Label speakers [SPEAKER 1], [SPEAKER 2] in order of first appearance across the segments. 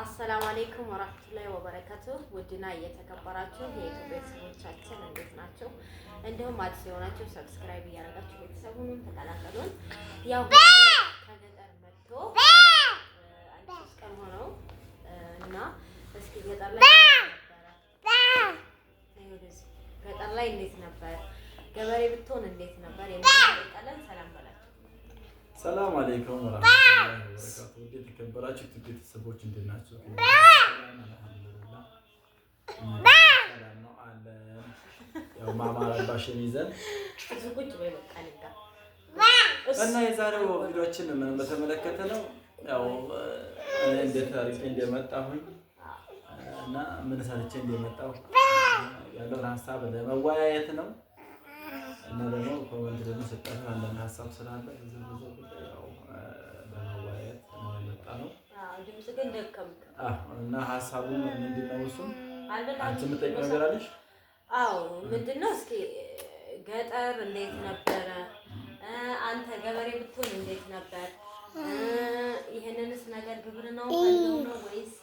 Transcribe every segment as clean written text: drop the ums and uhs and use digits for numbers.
[SPEAKER 1] አሰላሙ አለይኩም ወራህመቱላሂ ወበረካቱህ። ውድና እየተከበራችሁ የዩቲዩብ ቤተሰቦቻችን እንዴት ናችሁ? እንዲሁም አዲስ የሆናችሁ ሰብስክራይብ እያደረጋችሁ ቤተሰቡንም ተቀላቀሉን። ያው ከገጠር መጥቶ አንድ 3 ቀን ሆነው እና እስኪ ገጠር ላይ እንዴት ነበር? ገበሬ ብትሆን እንዴት ነበር? የማይቀለን ሰላም በላችሁ።
[SPEAKER 2] ሰላም አለይኩም ወራህመቱላሂ ወበረካቱህ። ውድ የተከበራችሁ ቤተሰቦች እንዴት ናችሁ? አልሐምዱሊላህ ሰላም ነው አለ። ያው ማማ አባሽን ይዘን
[SPEAKER 1] ቁጭ በይ በቃ ልጋ
[SPEAKER 2] እና የዛሬው ቪዲዮችን ምን በተመለከተ ነው? ያው እኔ እንዴት አሪፍ እንደመጣሁኝ እና ምን ሰርቼ እንደመጣሁ ያለውን ሀሳብ ለመወያየት ነው። እና ደግሞ ኮሜንት ደግሞ ሰጣሁ አንዳንድ ሀሳብ ስላለ ብዙ ያው ለመወያየት የመጣ ነው።
[SPEAKER 1] ድምጽ ግን ደከምክ።
[SPEAKER 2] እና ሀሳቡ ምንድነው? እሱም አንቺ የምትጠይቀው ነገር አለሽ?
[SPEAKER 1] አዎ ምንድነው? እስኪ ገጠር እንዴት ነበረ? አንተ ገበሬ ብትሆን እንዴት ነበር? ይሄንንስ ነገር ግብርናው ፈልገው ነው ወይስ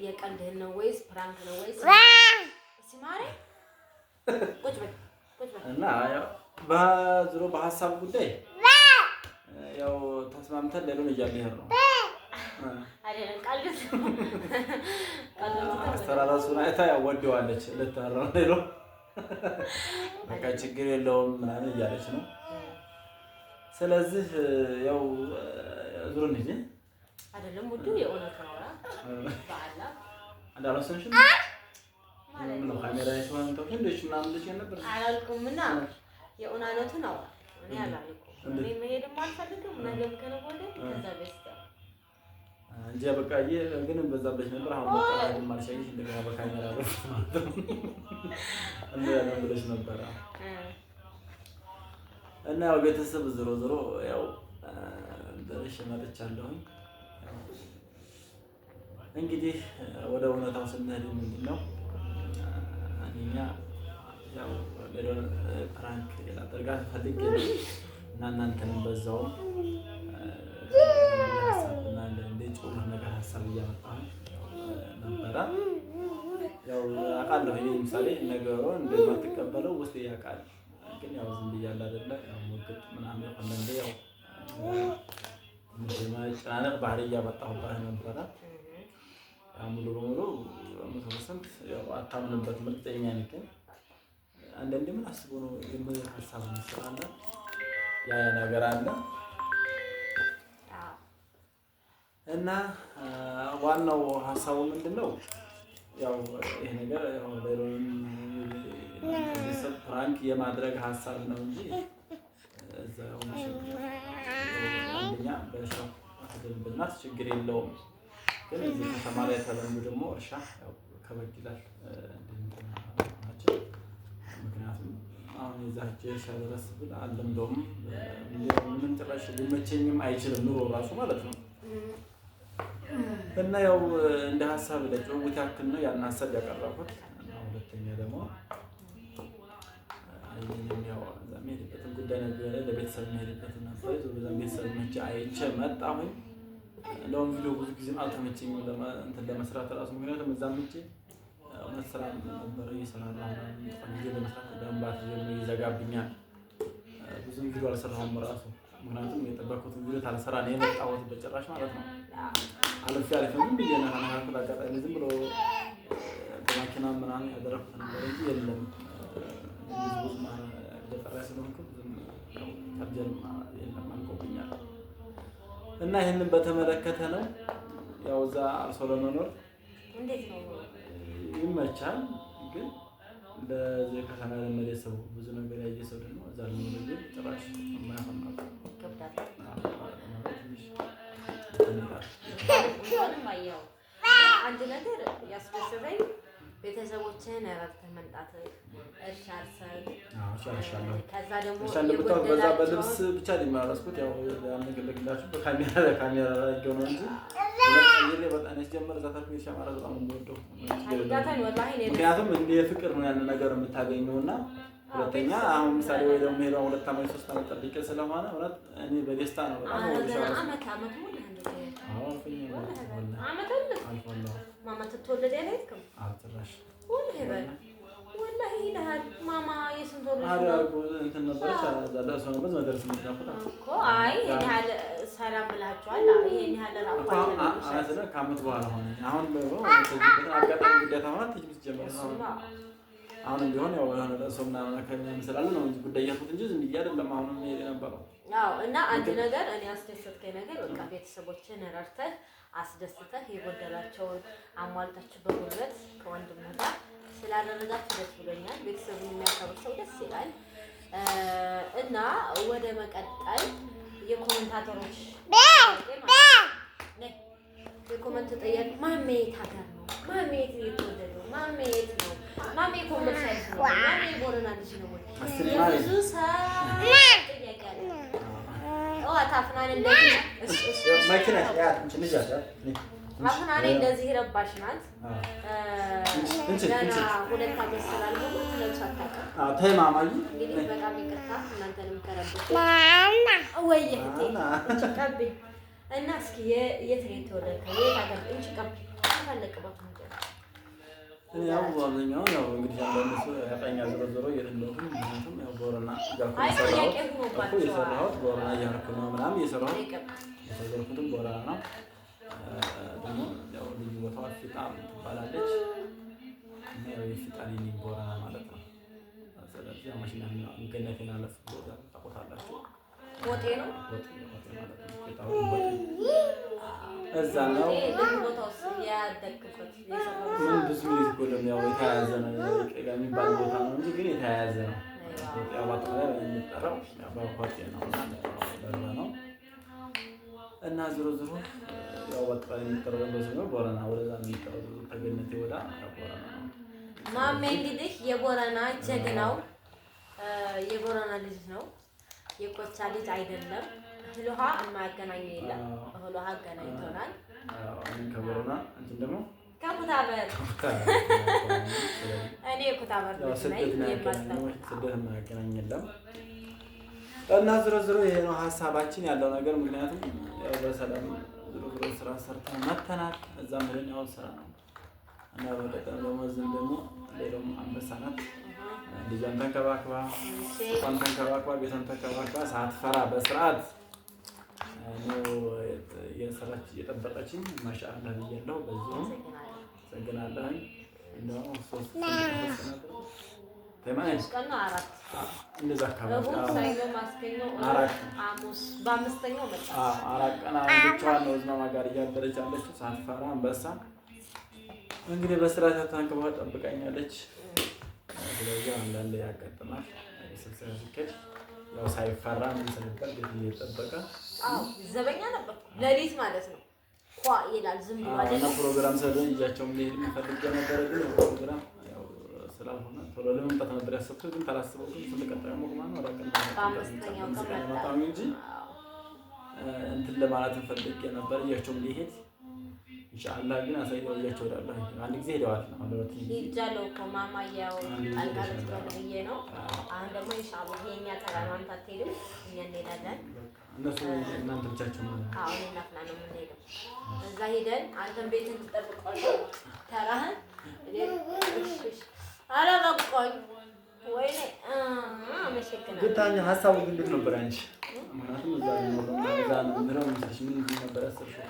[SPEAKER 1] የቀልድህን ነው ወይስ ፕራንክ ነው ወይስ ሲማሬ ቁጭ በል
[SPEAKER 2] እና ያው በዙሮ በሀሳብ ጉዳይ ያው ተስማምተን ሌሎን እያልሄድ ነው
[SPEAKER 1] አይደለም። ቀልድ
[SPEAKER 2] አስተራራሱን አይታ ያው ወደዋለች ልታረው ሌሎ በቃ ችግር የለውም ምናምን እያለች ነው። ስለዚህ ያው ዙሮ እንዴ
[SPEAKER 1] አይደለም ውዱ የእውነት ነው ባላ
[SPEAKER 2] አንዳለሰንሽ ነው ካሜራ ይሰማን ተፈንደሽ ምናምን ልጅ ነበር
[SPEAKER 1] አላልኩምና የእውነቱ ነው። እኔ አላልኩም። እኔ መሄድም አልፈልግም። ነገም ከነገ ከዛ በስተ
[SPEAKER 2] እንጂ በቃዬ ግን በዛብሽ ነበር። አሁን በቃ ማርሻይሽ እንደገና በካሜራ አረፍ ማለት ነው እንዴ ያለብለሽ ነበር። እና ያው ቤተሰብ ዝሮ ያው ደረሽ መጥቻለሁ። እንግዲህ ወደ እውነታው ስንሄድ ምንድነው እኛ ያው ሌሎን ፕራንክ ላደርጋት ፈልጌ እና እናንተንም በዛው ሀሳብና እንደ ጮህ ነገር ሀሳብ እያመጣሁ ነበረ። ያው አውቃለሁ ይሄ ምሳሌ ነገሩን እንደማትቀበለው ውስጥ ያውቃል። ግን ያው ዝም ብያለሁ አይደለ ያው ሞግጥ ምናምን አንዳንዴ ያው መጨናነቅ ባህሪ እያመጣሁባት ነበረ። ሙሉ በሙሉ 100% ያው አታምንበት ምርጠኛ ነኝ። አንዳንዴ ምን አስቦ ነው የምን ሀሳብ መስራና ያ ነገር አለ እና ዋናው ሀሳቡ ምንድነው? ያው ይሄ ነገር ያው ሌሎን ቤተሰብ ፕራንክ የማድረግ ሀሳብ ነው እንጂ እዛው አንደኛ በሻው አድርገናት ችግር የለውም። ግን እዚህ ከተማ ላይ ተለምዶ ደግሞ እርሻ ያው ከበድ ይላል እንደምትናቸው። ምክንያቱም አሁን የዛች እርሻ ድረስ ብል አለምዶም ምንም ጭራሽ ሊመቸኝም አይችልም ኑሮ ራሱ ማለት ነው። እና ያው እንደ ሀሳብ ለጭውውት ያክል ነው ያን ሀሳብ ያቀረብኩት። እና ሁለተኛ ደግሞ አይኔም ያው ዘመድበትን ጉዳይ ነገር ለቤተሰብ መሄድበትን ነበር በዛም ቤተሰብ መቼ አይቼ መጣሁኝ። ለውን ቪዲዮ ብዙ ጊዜ አልተመቸኝም እንትን ለመስራት ራሱ ምክንያቱም እዛም እንጂ መስራ ነበር እየሰራሁ እንጂ ለመስራት ደንባት ይዘጋብኛል። ብዙ ቪዲዮ አልሰራሁም ራሱ ምክንያቱም የጠበቅኩት ቪዲዮ ታልሰራ ነው የመጣሁት በጭራሽ ማለት ነው። አልፌ ዝም ብዬ ነው አናካክል አጋጣሚ ዝም ብሎ በማኪና ምናምን ያደረኩት ነበር እንጂ የለም ብዙ ማለት ለጠራ ስለሆንኩ ዝም ታርጀል የለም አንቆብኛል። እና ይሄንን በተመለከተ ነው ያው እዛ አርሶ ለመኖር
[SPEAKER 1] እንዴት ነው
[SPEAKER 2] ይመቻል። ግን ለዚህ ከተማ ለመደ ሰው ብዙ ነገር ያየ ሰው ደግሞ እዛ ለመኖር ጭራሽ የማያፈናው
[SPEAKER 1] ይከብዳል። አንድ ነገር ያስደሰተኝ ቤተሰቦችን ረድተህ መምጣት እርሻ አርሰህ ከዛ ደግሞ
[SPEAKER 2] በዛ በልብስ ብቻ ሊማረስኩት ያው ያንገለግላችሁ በካሜራ ላይ ነው እንጂ ይሄ በጣም ያስጀመረ ዛታችሁ ይሻማራ በጣም እንደወደው ምክንያቱም እንደ ፍቅር ነው ያን ነገር የምታገኘውና ሁለተኛ አሁን ምሳሌ ወይ ደግሞ ሄደው 2 ዓመት 3 ዓመት ጠብቄ ስለሆነ እኔ በደስታ ነው በጣም ወደ ሻራ
[SPEAKER 1] አመት ሙሉ ዓመት ተወለደ ያለህም
[SPEAKER 2] አልተራሽ
[SPEAKER 1] ወላሂ ይልሃል ማማ የስንት ወር
[SPEAKER 2] እንትን ነበረች አዛ ነበር መድረስ እኮ
[SPEAKER 1] አይ ይሄን ያህል ሰላም ብላችኋል። ይሄን ያህል
[SPEAKER 2] ራሱ ከዓመት በኋላ ሆነ። አሁን አጋጣሚ ጉዳይ ተማራት ትጅ ጀመረ። አሁን ቢሆን ያው የሆነ ለእሱ ምናምን ከምን ስላለ ነው እንጂ ጉዳይ ያልኩት እንጂ ዝም ብዬ አይደለም። አሁን ሄደ ነበረው።
[SPEAKER 1] አዎ እና አንድ ነገር እኔ አስደሰትከኝ ነገር በቃ ቤተሰቦችን ረድተህ አስደስተህ የጎደላቸውን አሟልታችሁ በጉልበት ከወንድምህ ጋር ስላደረጋችሁ ደስ ብሎኛል። ቤተሰቡን የሚያከብር ሰው ደስ ይላል። እና ወደ መቀጠል የኮሜንታተሮች የኮሜንት ጠያቂ ማሜ የት ሀገር ነው? ማሜ የት ነው የተወለደው? ማሜ የት ነው? ማሜ ኮምቦልቻ ነው? ማሜ ቦረና ልጅ ነው ወይ? የብዙ ሰው ጥያቄ አለ። አፍናን እንደዚህ ረባሽ ናት። ገና 2 ዓመት ስላልሆነ ለብሳ አታውቅም።
[SPEAKER 2] ተይ ማማዬ
[SPEAKER 1] እንግዲህ በጣም ይቅርታ እናንተንም ከረብሽ ወይ እህቴ ቀብኝ እና እስኪ የት ነው የተወለድከው? የት ሀገር እንጂ ቀብኝ ታለቅባት ነው።
[SPEAKER 2] እኔ ያው አብዛኛው ያው እንግዲህ አንዳንድ ሰው ያቀኛል ዞሮ የት እንደሆነ ምክንያቱም ያው ቦረና የሰራሁት ቦረና እያደረኩ ነው ምናምን የሰራሁት የተዘርኩትም ቦረና ነው። ደግሞ ያው ልዩ ቦታዋ ፊጣን ትባላለች እና ያው የፊጣን የኔ ቦረና ማለት ነው። ስለዚህ ያው ማሽና ገነቴን አለፍ ብሎ ታቆታላችሁ።
[SPEAKER 1] ወጤ ነው
[SPEAKER 2] ወጤ ማለት ነው። ፊጣው ወጤ እዛ ነው ምን ብዙ ይቆለም ያው የተያያዘ ነው የሚባል ቦታ ነው እንጂ ግን የተያያዘ ነው። ያው ባጠቃላይ የሚጠራው በወጤ ነው ነው እና ዞሮ ያው ባጠቃላይ የሚጠራው በዚህ ነው። ቦረና ወደዛ ነው የሚጠራው ተገነቴ ወዳ ቦረና ነው።
[SPEAKER 1] ማሜ እንግዲህ የቦረና ጀግናው የቦረና ልጅ ነው። የቆቻ ልጅ አይደለም። እህል ውሃ የማያገናኝ የለም። እህል ውሃ አገናኝቶናል።
[SPEAKER 2] ከቦረና እንትን ደግሞ
[SPEAKER 1] ከኩታበር እኔ ኩታበር
[SPEAKER 2] ስደት የማያገናኝ የለም። እና ዞሮ ይሄ ነው ሀሳባችን ያለው ነገር። ምክንያቱም ያው በሰላም ዞሮ ስራ ሰርተን መተናል። እዛም ሄደን ያው ስራ ነው እና በቀጠም በመዝም ደግሞ ሌላም አንበሳ ናት። ልጇን ተንከባክባ ቤቷን ተንከባክባ ሳትፈራ በስርዓት ነው የሰራች የጠበቀችኝ። ማሻአላህ ብያለሁ። በዚህም ሰግናለሁ። እንደው ሶስት እንደዛ አካባቢ
[SPEAKER 1] በአምስተኛው መጣ።
[SPEAKER 2] አራት ቀን ብቻዋን ነው እዝማማ ጋር እያደረች ያለችው ሳትፈራ አንበሳ እንግዲህ በስርዓት ተንከባክባ ጠብቃኛለች። ስለዚህ አንዳንዴ ያጋጥማል ስልሰላ ሲከድ ያው ሳይፈራ ምን ስለቀል እየተጠበቀ
[SPEAKER 1] ዘበኛ ነበር ለሊት ማለት ነው። ኳ ይላል ዝም ብሎ አይደለም።
[SPEAKER 2] ፕሮግራም ሰደን እያቸው ምን ፈልገ ነበር ግን ፕሮግራም ያው ስላልሆነ ቶሎ ለመምጣት ነበር ያሰብኩት። ግን ታላስበው ግን ስለቀጣዩ ሞክማን ነው አራቀን
[SPEAKER 1] በአምስተኛው ቀን
[SPEAKER 2] መጣው እንጂ እንትን ለማለት ፈልጌ ነበር እያቸው ሊሄድ ኢንሻአላህ ግን አሳይተው እያቸው ወዳለሁ አንድ ጊዜ ሄደዋል። አሁን ለወጥ
[SPEAKER 1] ይጃለው ኮማማ ያው አልቃለች ወደየ ነው። አሁን ደግሞ ኢንሻአላህ የኛ ተራራን ታቴልም እኛ እንሄዳለን።
[SPEAKER 2] እነሱ እናንተ ብቻችሁ ነው።
[SPEAKER 1] አሁን እናፍና ነው የምንሄደው። እዛ ሄደን አንተን ቤትን ትጠብቀዋለህ። ተራህን አላበቆኝ ወይኔ አመሸከና
[SPEAKER 2] ግታኛ ሀሳቡ ግን እንዴት ነበር አንቺ? ምክንያቱም እዛ ነው ምንድነው ምን ነበር ያሰብሽው?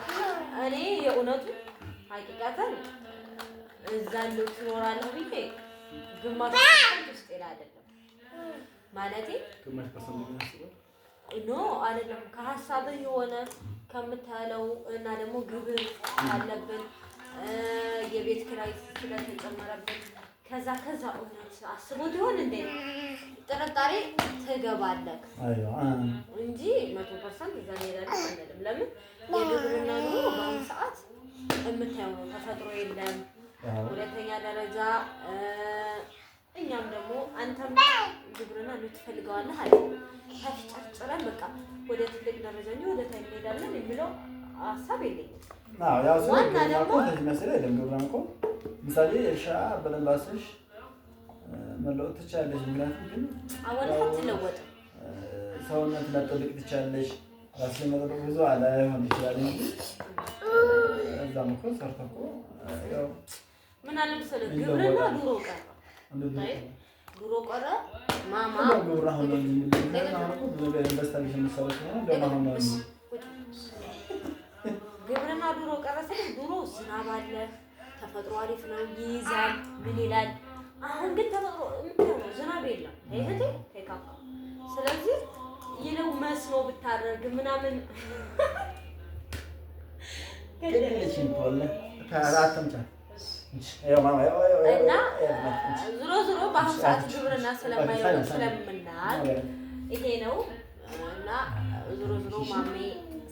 [SPEAKER 1] እኔ የእውነቱ ሀቂቃተን እዛ እንደው ትኖራለህ ብዬ ግማሽ ውስጥ ሌላ አይደለም ማለቴ
[SPEAKER 2] ግማሽ ፐርሰንት ነው ያስበው
[SPEAKER 1] ኖ አይደለም። ከሀሳብህ የሆነ ከምታለው እና ደግሞ ግብር አለብን የቤት ኪራይ ስለተጨመረበት ከዛ እውነት አስቦት ይሆን እንዴ ጥርጣሬ ትገባለህ።
[SPEAKER 2] አይዋ
[SPEAKER 1] እንጂ 100% እዛ ሄዳለህ አይደለም። ለምን የግብርና ኑሮ በአሁኑ ሰዓት የምታየው ነው። ተፈጥሮ የለም። ሁለተኛ ደረጃ እኛም ደግሞ አንተም ግብርና ልትፈልገዋለህ አይደል? ተፍጨርጭረን በቃ ወደ ትልቅ ደረጃ እንጂ ወደ ታይ እንሄዳለን የሚለው ሀሳብ የለኝም።
[SPEAKER 2] ያው ዋና ደግሞ ተመስለ ግብርና እኮ ምሳሌ እርሻ በለባስሽ መለወጥ ትችላለሽ። ምክንያቱም ግን
[SPEAKER 1] አወላህ ትለወጥ
[SPEAKER 2] ሰውነት መጠበቅ ትችላለሽ። ራስን መጠበቅ ብዙ አላይሆን ይችላል እንጂ እዛ እዛም እኮ ሰርተህ እኮ ያው
[SPEAKER 1] ምን አለ መሰለህ ግብርና ድሮ ቀረ። ድሮ ቀረ ማማ ግብርና ድሮ ቀረ ስልህ ድሮ ዝናብ አለ፣ ተፈጥሮ አሪፍ ነው ይይዛል ምን ይላል። አሁን ግን ተፈጥሮ ምንድነው ዝናብ የለም አይሄድ ተካካ። ስለዚህ ይለው መስኖ ብታረግ ምናምን
[SPEAKER 2] ከደለሽን ቶለ ታራተምታ
[SPEAKER 1] እና ዞሮ ዞሮ በአሁኑ ሰዓት ግብርና ስለምናል ይሄ ነው እና ዞሮ ዞሮ ማሜ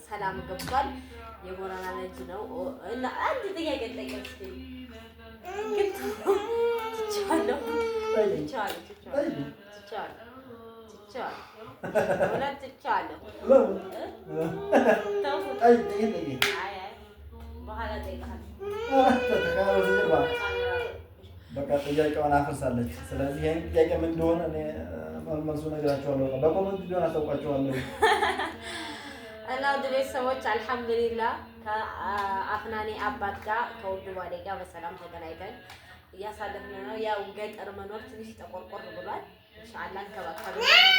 [SPEAKER 1] ሰላም ገብቷል። የቦረና ልጅ ነው እና አንድ ጥያቄ ጠይቀሽ
[SPEAKER 2] በቃ ጥያቄውን አፍርሳለች። ስለዚህ ይሄን ጥያቄ ምን እንደሆነ እኔ መልሱ ነግራቸዋለሁ። በኮሜንት ቢሆን አሳውቃቸዋለሁ።
[SPEAKER 1] እና ውድ ቤተሰቦች አልሐምዱሊላህ ከአፍናኔ አባት ጋር ከውድ ባሌ ጋር በሰላም ተገናኝተን እያሳለፍን ነው። ያው ገጠር መኖር ትንሽ ተቆርቆር ብሏል። ኢንሻአላህ እንከባከባለን።